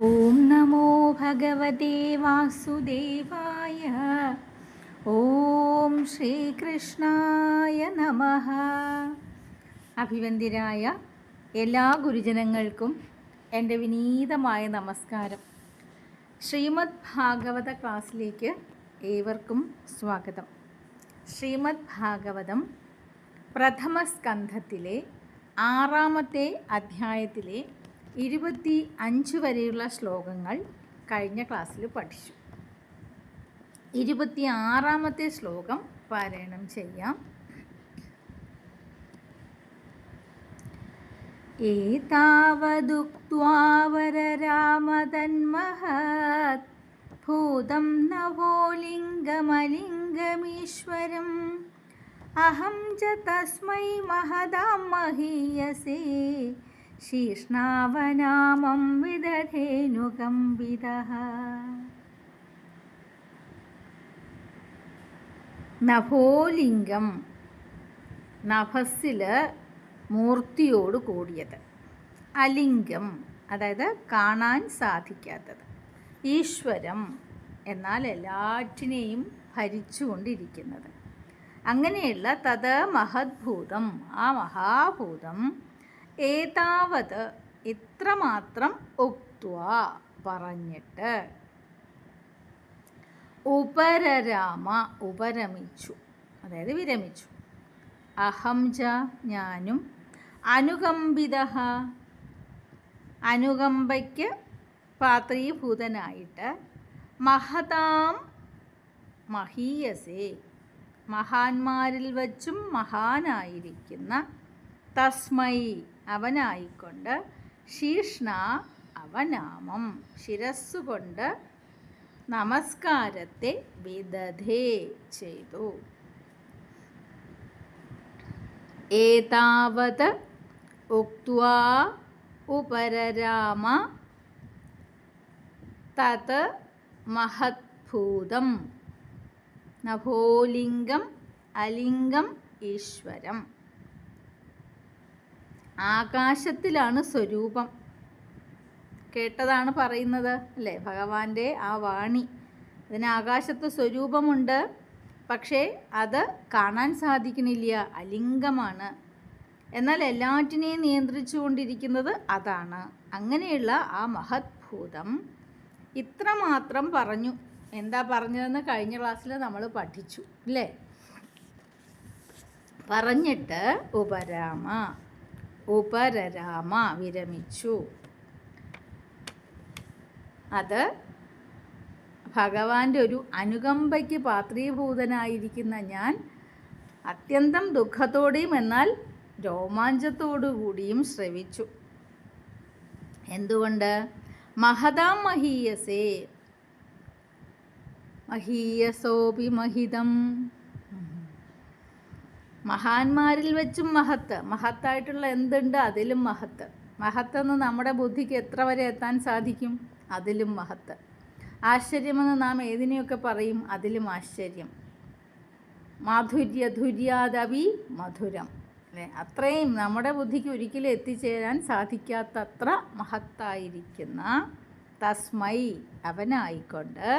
ഓം നമോ ഭഗവതേ വാസുദേവായ. ഓം ശ്രീകൃഷ്ണായ നമഃ. അഭിവന്ദ്യരായ എല്ലാ ഗുരുജനങ്ങൾക്കും എൻ്റെ വിനീതമായ നമസ്കാരം. ശ്രീമദ് ഭാഗവത ക്ലാസ്സിലേക്ക് ഏവർക്കും സ്വാഗതം. ശ്രീമദ് ഭാഗവതം പ്രഥമ സ്കന്ധത്തിലെ 6-ാമത്തെ അധ്യായത്തിലെ 25 വരെയുള്ള ശ്ലോകങ്ങൾ കഴിഞ്ഞ ക്ലാസ്സിൽ പഠിച്ചു. 26-ാമത്തെ ശ്ലോകം പാരായണം ചെയ്യാം. ഏതാവദുക്ത്വാ വരരാമതന്മഹത് ഭൂതം നവോലിംഗമലിംഗമീശ്വരം അഹം ച തസ്മൈ മഹതാം മഹീയസേ ശീഷ്ണാവനാമം വിദധേനുകമ്പിതഃ. നഭോലിംഗം, നഭസ്സിൽ മൂർത്തിയോട് കൂടിയത്. അലിംഗം, അതായത് കാണാൻ സാധിക്കാത്തത്. ഈശ്വരം, എന്നാൽ എല്ലാറ്റിനെയും ഭരിച്ചുകൊണ്ടിരിക്കുന്നത്. അങ്ങനെയുള്ള തത് മഹദ്ഭൂതം, ആ മഹാഭൂതം, ഏതാവത് ഇത്രമാത്രം ഉക്ത്വാ പറഞ്ഞിട്ട്, ഉപരരാമ ഉപരമിച്ചു, അതായത് വിരമിച്ചു. അഹം ച ഞാനും, അനുകമ്പിതഃ അനുകമ്പയ്ക്ക് പാത്രീഭൂതനായിട്ട്, മഹതാം മഹീയസേ മഹാന്മാരിൽ വച്ചും മഹാനായിരിക്കുന്ന, തസ്മൈ അവനായിക്കൊണ്ട്, ശീഷ്ണ അവനാമം ശിരസ്സുകൊണ്ട് നമസ്കാരത്തെ വിദധേ ചെയ്തു. ഏതാവത് ഉക്ത്വാ ഉപരരാമ തത് മഹദ്ഭൂതം നഭോലിംഗം അലിംഗം ഈശ്വരം. ആകാശത്തിലാണ് സ്വരൂപം. കേട്ടതാണ് പറയുന്നത് അല്ലേ, ഭഗവാന്റെ ആ വാണി. അതിന് ആകാശത്ത് സ്വരൂപമുണ്ട്, പക്ഷേ അത് കാണാൻ സാധിക്കണില്ല, അലിംഗമാണ്. എന്നാൽ എല്ലാറ്റിനെയും നിയന്ത്രിച്ചു കൊണ്ടിരിക്കുന്നത് അതാണ്. അങ്ങനെയുള്ള ആ മഹദ്ഭൂതം ഇത്രമാത്രം പറഞ്ഞു. എന്താ പറഞ്ഞതെന്ന് കഴിഞ്ഞ ക്ലാസ്സിൽ നമ്മൾ പഠിച്ചു അല്ലേ. പറഞ്ഞിട്ട് ഉപരരാമ വിരമിച്ചു. അത് ഭഗവാന്റെ ഒരു അനുകമ്പയ്ക്ക് പാത്രീഭൂതനായിരിക്കുന്ന ഞാൻ അത്യന്തം ദുഃഖത്തോടെയും എന്നാൽ രോമാഞ്ചത്തോടു കൂടിയും ശ്രവിച്ചു. എന്തുകൊണ്ട്? മഹതാം മഹീയസേ, മഹീയസോപി മഹിതം, മഹാന്മാരിൽ വെച്ചും മഹത്ത്. മഹത്തായിട്ടുള്ള എന്തുണ്ട്? അതിലും മഹത്ത്. മഹത്തെന്ന് നമ്മുടെ ബുദ്ധിക്ക് എത്ര വരെ എത്താൻ സാധിക്കും? അതിലും മഹത്ത്. ആശ്ചര്യമെന്ന് നാം ഏതിനെയൊക്കെ പറയും? അതിലും ആശ്ചര്യം. മാധുര്യധുര്യാദവി മധുരം അല്ലേ, അത്രയും നമ്മുടെ ബുദ്ധിക്ക് ഒരിക്കലും എത്തിച്ചേരാൻ സാധിക്കാത്തത്ര മഹത്തായിരിക്കുന്ന തസ്മൈ അവനായിക്കൊണ്ട്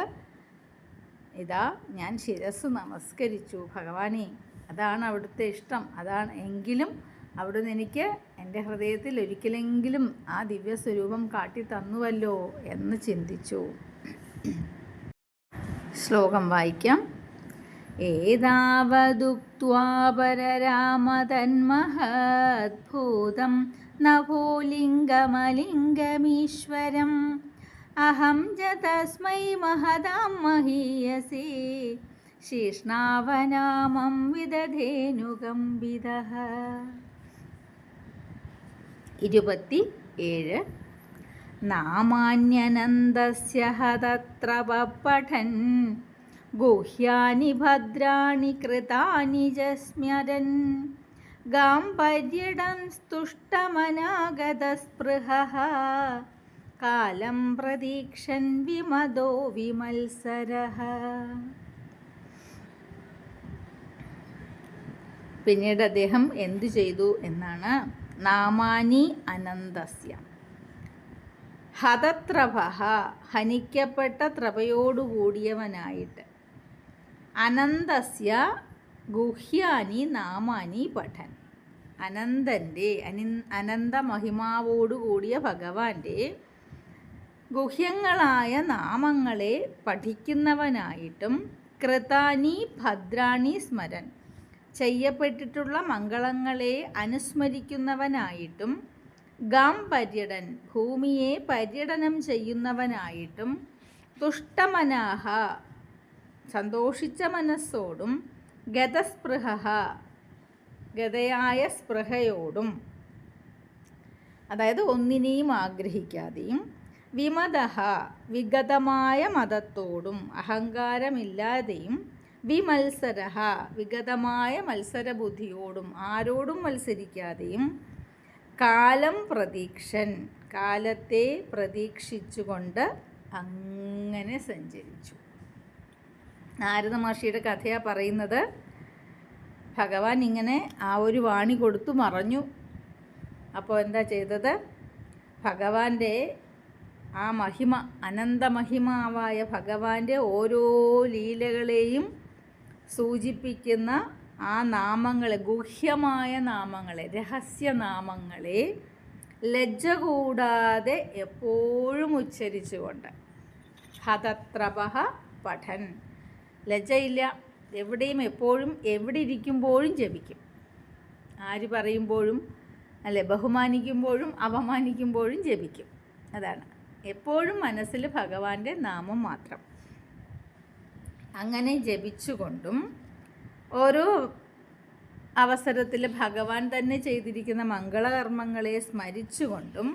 ഇതാ ഞാൻ ശിരസ് നമസ്കരിച്ചു. ഭഗവാനെ, അതാണ് അവിടുത്തെ ഇഷ്ടം. അതാണ് എങ്കിലും അവിടുന്ന് എനിക്ക് എൻ്റെ ഹൃദയത്തിൽ ഒരിക്കലെങ്കിലും ആ ദിവ്യസ്വരൂപം കാട്ടി തന്നുവല്ലോ എന്ന് ചിന്തിച്ചു. ശ്ലോകം വായിക്കാം. ഏതാവദുക്ത്വാ പരരാമതന്മഹദ്ഭൂതം നഭോലിംഗമലിംഗമീശ്വരം അഹം ച തസ്മൈ മഹതാം മഹീയസേ ശീഷ്ണാവനാമം വിദധേനുകമ്പിതഃ. 27. നാമാന്യനന്ദസ്യ തത്ര പഠൻ ഗുഹ്യാനി ഭദ്രാണി കൃതാനി ച സ്മരൻ ഗാംഭര്യടം സ്തുഷ്ടമനാഗതസ്പൃഹഃ കാലം പ്രതീക്ഷൻ വിമദോ വിമത്സരഃ. പിന്നീട് അദ്ദേഹം എന്തു ചെയ്തു എന്നാണ്. നാമാനി അനന്തസ്യ, ഹതത്രഭ ഹനിക്കപ്പെട്ട ത്രപയോടുകൂടിയവനായിട്ട്, അനന്തസ്യ ഗുഹ്യാനി നാമാനി പഠൻ, അനന്തൻ്റെ അനന്ത മഹിമാവോടുകൂടിയ ഭഗവാന്റെ ഗുഹ്യങ്ങളായ നാമങ്ങളെ പഠിക്കുന്നവനായിട്ടും, കൃതാനി ഭദ്രാണി സ്മരൻ ചെയ്യപ്പെട്ടിട്ടുള്ള മംഗളങ്ങളെ അനുസ്മരിക്കുന്നവനായിട്ടും, ഗാം പര്യടൻ ഭൂമിയെ പര്യടനം ചെയ്യുന്നവനായിട്ടും, തുഷ്ടമനാഹ സന്തോഷിച്ച മനസ്സോടും, ഗതസ്പൃഹ ഗതയായ സ്പൃഹയോടും, അതായത് ഒന്നിനെയും ആഗ്രഹിക്കാതെയും, വിമതഃ വിഗതമായ മതത്തോടും അഹങ്കാരമില്ലാതെയും, വിമത്സരഃ വിഗതമായ മത്സരബുദ്ധിയോടും ആരോടും മത്സരിക്കാതെയും, കാലം പ്രതീക്ഷൻ കാലത്തെ പ്രതീക്ഷിച്ചുകൊണ്ട് അങ്ങനെ സഞ്ചരിച്ചു. നാരദ മഹർഷിയുടെ കഥയാണ് പറയുന്നത്. ഭഗവാൻ ഇങ്ങനെ ആ ഒരു വാണി കൊടുത്തു മറഞ്ഞു. അപ്പോൾ എന്താ ചെയ്തത്? ഭഗവാന്റെ ആ മഹിമ, അനന്തമഹിമാവായ ഭഗവാന്റെ ഓരോ ലീലകളെയും സൂചിപ്പിക്കുന്ന ആ നാമങ്ങളെ, ഗുഹ്യമായ നാമങ്ങളെ, രഹസ്യനാമങ്ങളെ ലജ്ജ കൂടാതെ എപ്പോഴും ഉച്ചരിച്ചുകൊണ്ട്, ഹതത്രപഹ പഠൻ, ലജ്ജയില്ല, എവിടെയും എപ്പോഴും എവിടെ ഇരിക്കുമ്പോഴും ജപിക്കും. ആര് പറയുമ്പോഴും അല്ലെ, ബഹുമാനിക്കുമ്പോഴും അപമാനിക്കുമ്പോഴും ജപിക്കും. അതാണ് എപ്പോഴും മനസ്സിൽ ഭഗവാന്റെ നാമം മാത്രം. അങ്ങനെ ജപിച്ചുകൊണ്ടും ഓരോ അവസരത്തിൽ ഭഗവാൻ തന്നെ ചെയ്തിരിക്കുന്ന മംഗളകർമ്മങ്ങളെ സ്മരിച്ചുകൊണ്ടും,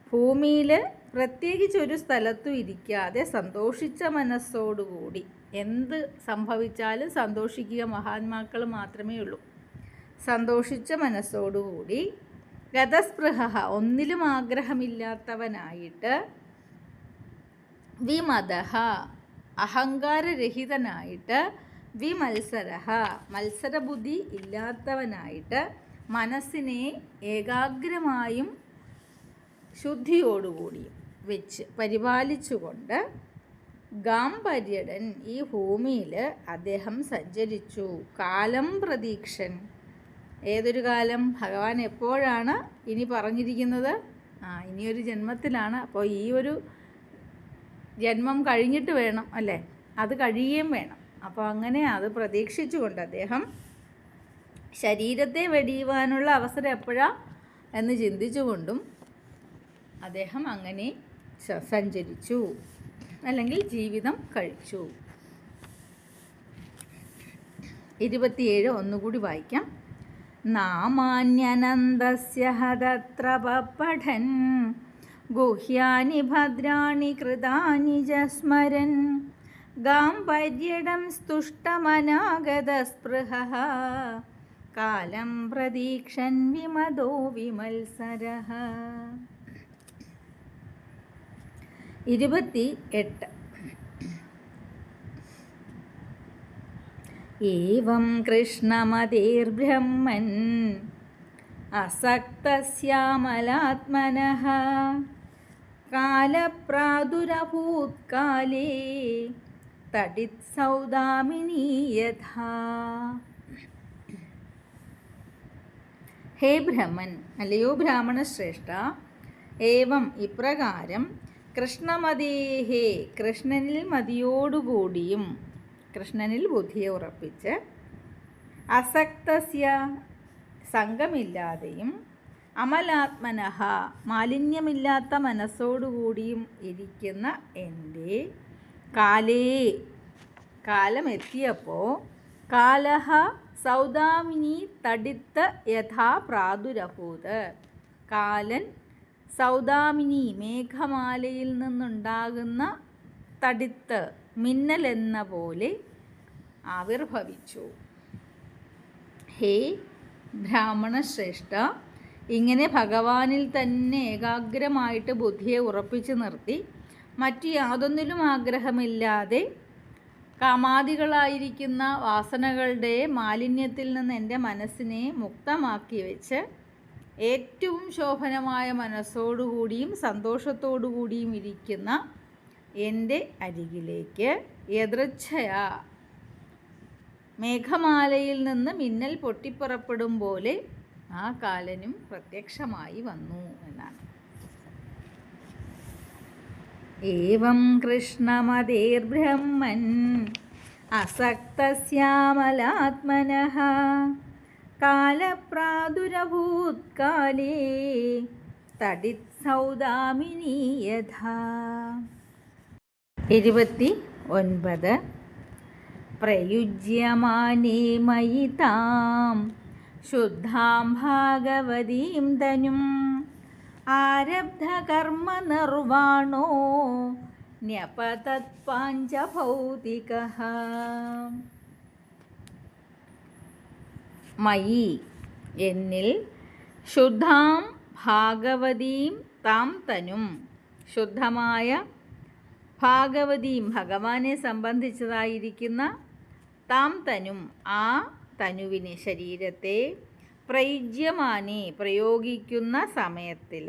ഭൂമിയിൽ പ്രത്യേകിച്ചൊരു സ്ഥലത്തും ഇരിക്കാതെ സന്തോഷിച്ച മനസ്സോടുകൂടി എന്ത് സംഭവിച്ചാലും സന്തോഷിക്കുക മഹാത്മാക്കൾ മാത്രമേ ഉള്ളൂ. സന്തോഷിച്ച മനസ്സോടുകൂടി, ഗതസ്പൃഹ ഒന്നിലും ആഗ്രഹമില്ലാത്തവനായിട്ട്, വിമതഃ അഹങ്കാരരഹിതനായിട്ട്, വിമത്സരഃ മത്സരബുദ്ധി ഇല്ലാത്തവനായിട്ട്, മനസ്സിനെ ഏകാഗ്രമായും ശുദ്ധിയോടുകൂടിയും വെച്ച് പരിപാലിച്ചുകൊണ്ട്, ഗാം പര്യടൻ ഈ ഭൂമിയിൽ അദ്ദേഹം സഞ്ചരിച്ചു. കാലം പ്രതീക്ഷൻ, ഏതൊരു കാലം? ഭഗവാൻ എപ്പോഴാണ് ഇനി പറഞ്ഞിരിക്കുന്നത്? ഇനിയൊരു ജന്മത്തിലാണ്. അപ്പോൾ ഈ ഒരു ജന്മം കഴിഞ്ഞിട്ട് വേണം അല്ലേ, അത് കഴിയുകയും വേണം. അപ്പോൾ അങ്ങനെ അത് പ്രതീക്ഷിച്ചുകൊണ്ട് അദ്ദേഹം ശരീരത്തെ വെടിയുവാനുള്ള അവസരം എപ്പോഴാണ് എന്ന് ചിന്തിച്ചുകൊണ്ടും അദ്ദേഹം അങ്ങനെ സഞ്ചരിച്ചു, അല്ലെങ്കിൽ ജീവിതം കഴിച്ചു. 27 ഒന്നുകൂടി വായിക്കാം. നാമാന്യനന്തസ്യ ഹതത്രപ പഠൻ ഗുഹ്യാനി ഭദ്രാണി കൃതാനി ച സ്മരൻ ഗാം പര്യടം സ്തുഷ്ടമനാഗതസ്പൃഹഃ കാലം പ്രതീക്ഷൻ വിമതോ വിമത്സരഃ. 28 ഏവം കൃഷ്ണമതിർബ്രഹ്മൻ അസക്തസ്യാമലാത്മനഃ കാലപ്രാദുരഭൂത്കാലേ തടിത് സൗദാമിനീ യഥാ. ഹേ ബ്രഹ്മൻ, അല്ലയോ ബ്രാഹ്മണ ശ്രേഷ്ഠ, ഏവം ഇപ്രകാരം കൃഷ്ണമതേഹേ കൃഷ്ണനിൽ മതിയോടുകൂടിയും, കൃഷ്ണനിൽ ബുദ്ധിയെ ഉറപ്പിച്ച്, അസക്തസ്യ സംഘമില്ലാതെയും, അമലാത്മനഃ മാലിന്യമില്ലാത്ത മനസ്സോടുകൂടിയും ഇരിക്കുന്ന എൻ്റെ കാലേ കാലമെത്തിയപ്പോൾ, കാലഹ സൗദാമിനി തടിത്ത് യഥാ പ്രാദുരഭൂത്, കാലൻ സൗദാമിനി മേഘമാലയിൽ നിന്നുണ്ടാകുന്ന തടിത്ത് മിന്നലെന്ന പോലെ ആവിർഭവിച്ചു. ഹേ ബ്രാഹ്മണ ശ്രേഷ്ഠ, ഇങ്ങനെ ഭഗവാനിൽ തന്നെ ഏകാഗ്രമായിട്ട് ബുദ്ധിയെ ഉറപ്പിച്ചു നിർത്തി, മറ്റു യാതൊന്നിലും ആഗ്രഹമില്ലാതെ കാമാദികളായിരിക്കുന്ന വാസനകളുടെ മാലിന്യത്തിൽ നിന്ന് എൻ്റെ മനസ്സിനെ മുക്തമാക്കി വെച്ച്, ഏറ്റവും ശോഭനമായ മനസ്സോടുകൂടിയും സന്തോഷത്തോടുകൂടിയും ഇരിക്കുന്ന എൻ്റെ അരികിലേക്ക് യദൃച്ഛയാ മേഘമാലയിൽ നിന്ന് മിന്നൽ പൊട്ടിപ്പുറപ്പെടും പോലെ ആ കാലനും പ്രത്യക്ഷമായി വന്നു എന്നാണ്. ഏവം കൃഷ്ണമതേർബ്രഹ്മൻ അസക്തസ്യാമലാത്മനഃ കാലപ്രാദുരഭൂത്കാലേ തടിത്സൗദാമിനീ യഥാ. 29 പ്രയുജ്യമാനേ മയി താം ശുദ്ധാം ഭാഗവതീം തനും ആരബ്ധകർമ്മ നിർവാണോ ന്യപതത് പാഞ്ചഭൗതികഃ. മയി എന്നിൽ ശുദ്ധാം ഭാഗവതീം താം തനും ശുദ്ധമായ ഭാഗവതീം ഭഗവാനെ സംബന്ധിച്ചതായിരിക്കുന്ന താം തനും ആ തനുവിനെ ശരീരത്തെ പ്രയുജ്യമാനെ പ്രയോഗിക്കുന്ന സമയത്തിൽ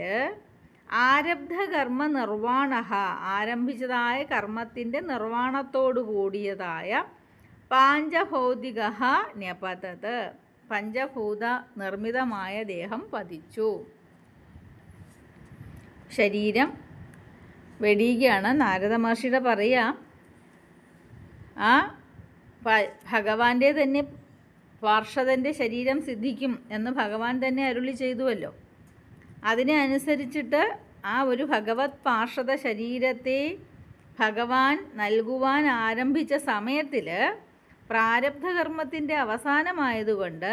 ആരബ്ധകർമ്മ നിർവാണ ആരംഭിച്ചതായ കർമ്മത്തിൻ്റെ നിർവാണത്തോടു കൂടിയതായ പാഞ്ചഭൗതിക ന്യപതത് പഞ്ചഭൂത നിർമ്മിതമായ ദേഹം പതിച്ചു. ശരീരം വെടിയുകയാണ്. നാരദ മഹർഷിയുടെ പറയുക, ആ ഭഗവാന്റെ തന്നെ പാർഷദൻ്റെ ശരീരം സിദ്ധിക്കും എന്ന് ഭഗവാൻ തന്നെ അരുളി ചെയ്തുവല്ലോ. അതിനെ അനുസരിച്ചിട്ട് ആ ഒരു ഭഗവത് പാർഷദ ശരീരത്തെ ഭഗവാൻ നൽകുവാൻ ആരംഭിച്ച സമയത്തിൽ പ്രാരബ്ധകർമ്മത്തിൻ്റെ അവസാനമായതുകൊണ്ട്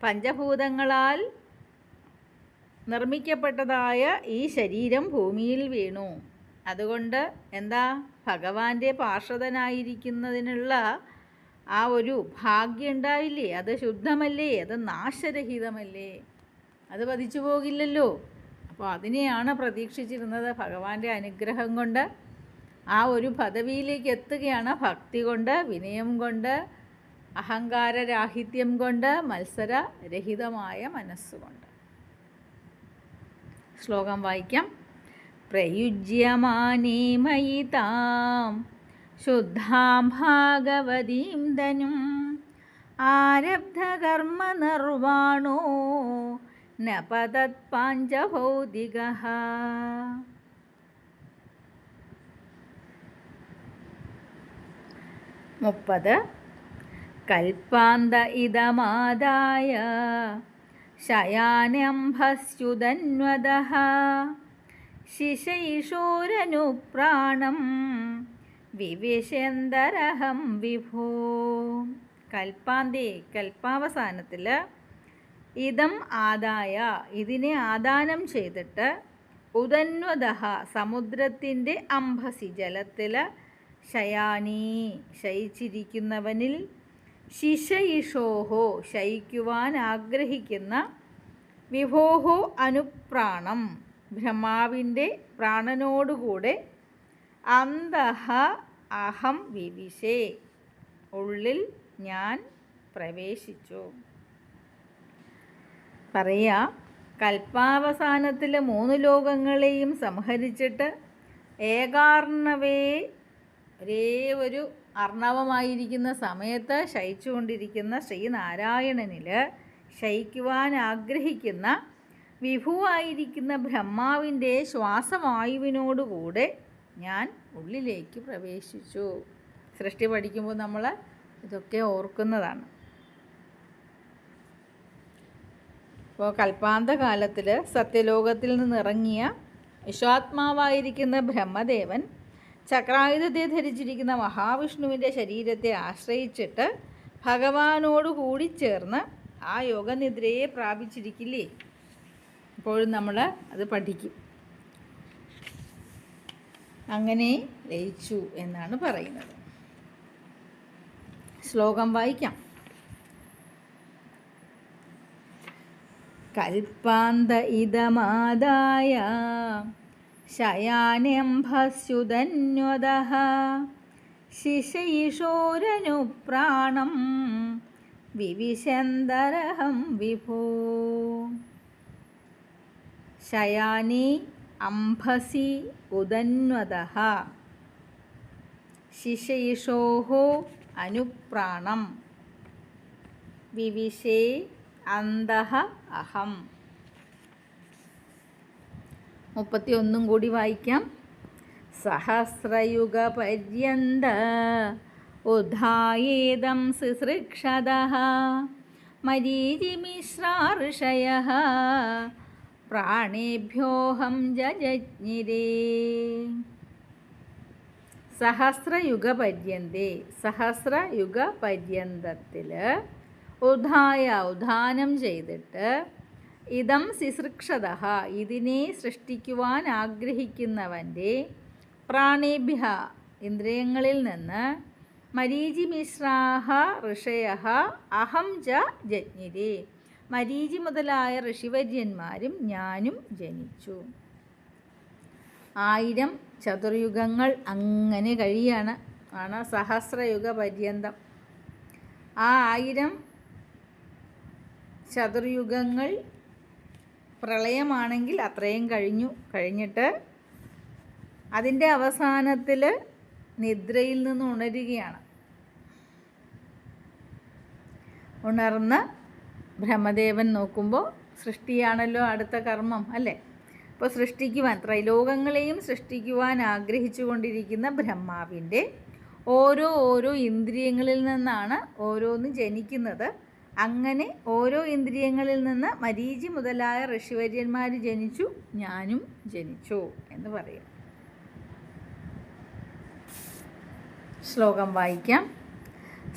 പഞ്ചഭൂതങ്ങളാൽ നിർമ്മിക്കപ്പെട്ടതായ ഈ ശരീരം ഭൂമിയിൽ വീണു. അതുകൊണ്ട് എന്താ, ഭഗവാന്റെ പാർഷദനായിരിക്കുന്നതിനുള്ള ആ ഒരു ഭാഗ്യം ഉണ്ടായില്ലേ, അത് ശുദ്ധമല്ലേ, അത് നാശരഹിതമല്ലേ, അത് പതിച്ചു പോകില്ലല്ലോ. അപ്പോൾ അതിനെയാണ് പ്രതീക്ഷിച്ചിരുന്നത്. ഭഗവാന്റെ അനുഗ്രഹം കൊണ്ട് ആ ഒരു പദവിയിലേക്ക് എത്തുകയാണ്, ഭക്തി കൊണ്ട്, വിനയം കൊണ്ട്, അഹങ്കാരരാഹിത്യം കൊണ്ട്, മത്സരരഹിതമായ മനസ്സുകൊണ്ട്. ശ്ലോകം വായിക്കാം. പ്രയുജ്യമാനേ മയി താം ശുദ്ധാം ഭാഗവതീം തനും ആരബ്ധകർമ്മ നിർവാണോ നപതത് പാഞ്ചഭൗതികഃ. 30 കൽപ്പാന്ത ഇദമാദായ ശയാനംഭസ്യുതന്വദഃ ശിശൈഷോരനുപ്രാണം വിവിശേന്ദരഹം വിഭോ. കൽപ്പാന്തേ കൽപ്പാവസാനത്തിൽ ഇതം ആദായ ഇതിനെ ആദാനം ചെയ്തിട്ട് ഉദന്വദഃ സമുദ്രത്തിൻ്റെ അംഭസി ജലത്തിൽ ശയാനീ ശയിച്ചിരിക്കുന്നവനിൽ ശിശയിഷോഹോ ശയിക്കുവാൻ ആഗ്രഹിക്കുന്ന വിഭോഹോ അനുപ്രാണം ബ്രഹ്മാവിൻ്റെ പ്രാണനോടുകൂടെ അന്തഃ അഹം വിവിശേ ഉള്ളിൽ ഞാൻ പ്രവേശിച്ചു. പറയാ, കൽപ്പാവസാനത്തിൽ 3 ലോകങ്ങളെയും സംഹരിച്ചിട്ട് ഏകാർണവേ ഒരേ ഒരു അർണവമായിരിക്കുന്ന സമയത്ത് ശയിച്ചുകൊണ്ടിരിക്കുന്ന ശ്രീനാരായണനിൽ ശയിക്കുവാൻ ആഗ്രഹിക്കുന്ന വിഭുവായിരിക്കുന്ന ബ്രഹ്മാവിൻ്റെ ശ്വാസവായുവിനോടുകൂടെ ഞാൻ ഉള്ളിലേക്ക് പ്രവേശിച്ചു. സൃഷ്ടി പഠിക്കുമ്പോൾ നമ്മൾ ഇതൊക്കെ ഓർക്കുന്നതാണ്. അപ്പോൾ കൽപ്പാന്ത കാലത്തിൽ സത്യലോകത്തിൽ നിന്നിറങ്ങിയ വിശ്വാത്മാവായിരിക്കുന്ന ബ്രഹ്മദേവൻ ചക്രായുധത്തെ ധരിച്ചിരിക്കുന്ന മഹാവിഷ്ണുവിൻ്റെ ശരീരത്തെ ആശ്രയിച്ചിട്ട് ഭഗവാനോട് കൂടി ചേർന്ന് ആ യോഗനിദ്രയെ പ്രാപിച്ചിരിക്കില്ലേ. ഇപ്പോഴും നമ്മൾ അത് പഠിക്കും. അങ്ങനെ ലയിച്ചു എന്നാണ് പറയുന്നത്. ശ്ലോകം വായിക്കാം. കൽപ്പാന്ത ഇദമാദായ ശയാനംഭസ്യുതന്വദഃ ശിശൈഷോരനുപ്രാണം വിവിശേന്ദരഹം വിഭോ. ശയാനി അംഭസി ഉദന്വദഃ ശിശയിഷോः അനുപ്രാണം വിവിശേ അന്തഃ അഹം. 31 കൂടി വായിക്കാം. സഹസ്രയുഗപര്യന്ത ഉദ്ധായേദം സിസൃക്ഷതഃ മരീചിമിശ്രാ ഋഷയഃ പ്രാണേഭ്യോഹം ജജ്ഞിരേ. സഹസ്രയുഗപര്യന്തത്തിൽ ഉദ്ധാനം ചെയ്തിട്ട് ഇതം സിസൃക്ഷതഃ ഇതിനെ സൃഷ്ടിക്കുവാൻ ആഗ്രഹിക്കുന്നവൻ്റെ പ്രാണേഭ്യ ഇന്ദ്രിയങ്ങളിൽ നിന്ന് മരീചിമിശ്രാഹ ഋഷയഃ അഹം ച ജജ്ഞിരേ മരീചി മുതലായ ഋഷിവര്യന്മാരും ഞാനും ജനിച്ചു. 1000 ചതുർയുഗങ്ങൾ അങ്ങനെ കഴിയാണ് ആണ് സഹസ്രയുഗ പര്യന്തം. ആ 1000 ചതുർയുഗങ്ങൾ പ്രളയമാണെങ്കിൽ അത്രയും കഴിഞ്ഞിട്ട് അതിൻ്റെ അവസാനത്തിൽ നിദ്രയിൽ നിന്ന് ഉണരുകയാണ്. ഉണർന്ന് ബ്രഹ്മദേവൻ നോക്കുമ്പോൾ സൃഷ്ടിയാണല്ലോ അടുത്ത കർമ്മം അല്ലേ. അപ്പോൾ സൃഷ്ടിക്കുവാൻ ത്രൈലോകങ്ങളെയും സൃഷ്ടിക്കുവാൻ ആഗ്രഹിച്ചു കൊണ്ടിരിക്കുന്ന ബ്രഹ്മാവിൻ്റെ ഓരോ ഇന്ദ്രിയങ്ങളിൽ നിന്നാണ് ഓരോന്ന് ജനിക്കുന്നത്. അങ്ങനെ ഓരോ ഇന്ദ്രിയങ്ങളിൽ നിന്ന് മരീചി മുതലായ ഋഷിവര്യന്മാർ ജനിച്ചു, ഞാനും ജനിച്ചു എന്ന് പറയും. ശ്ലോകം വായിക്കാം.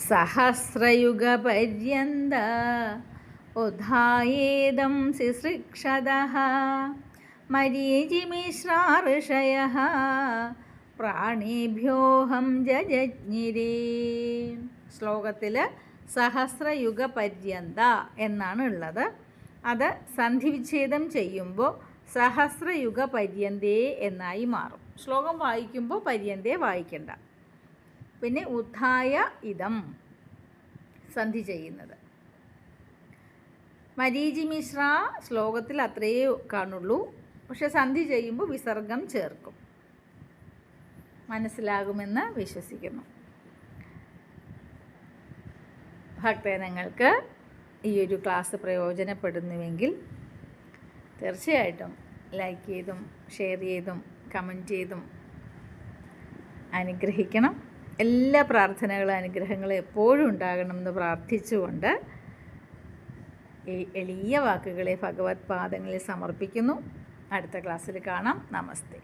സഹസ്രയുഗപര്യന്ത ഉദ്ധായേദം സിസൃക്ഷതഃ മരീചിമിശ്രാ ഋഷയഃ പ്രാണേഭ്യോഹം ജജ്ഞിരേ. ശ്ലോകത്തിൽ സഹസ്രയുഗപര്യന്ത എന്നാണ് ഉള്ളത്. അത് സന്ധിവിച്ഛേദം ചെയ്യുമ്പോൾ സഹസ്രയുഗപര്യന്തേ എന്നായി മാറും. ശ്ലോകം വായിക്കുമ്പോൾ പര്യന്തേ വായിക്കണ്ട. പിന്നെ ഉദ്ധായ ഇതം സന്ധി ചെയ്യുന്നത്. മരീചിമിശ്ര ശ്ലോകത്തിൽ അത്രയേ കാണുള്ളൂ. പക്ഷെ സന്ധി ചെയ്യുമ്പോൾ വിസർഗം ചേർക്കും. മനസ്സിലാകുമെന്ന് വിശ്വസിക്കുന്നു. ഭക്തജനങ്ങൾക്ക് ഈ ഒരു ക്ലാസ് പ്രയോജനപ്പെടുന്നുവെങ്കിൽ തീർച്ചയായിട്ടും ലൈക്ക് ചെയ്തും ഷെയർ ചെയ്തും കമൻറ്റ് ചെയ്തും അനുഗ്രഹിക്കണം. എല്ലാ പ്രാർത്ഥനകളും അനുഗ്രഹങ്ങളും എപ്പോഴും ഉണ്ടാകണമെന്ന് പ്രാർത്ഥിച്ചുകൊണ്ട് ഈ എളിയ വാക്കുകളെ ഭഗവത് പാദങ്ങളിൽ സമർപ്പിക്കുന്നു. അടുത്ത ക്ലാസ്സിൽ കാണാം. നമസ്തേ.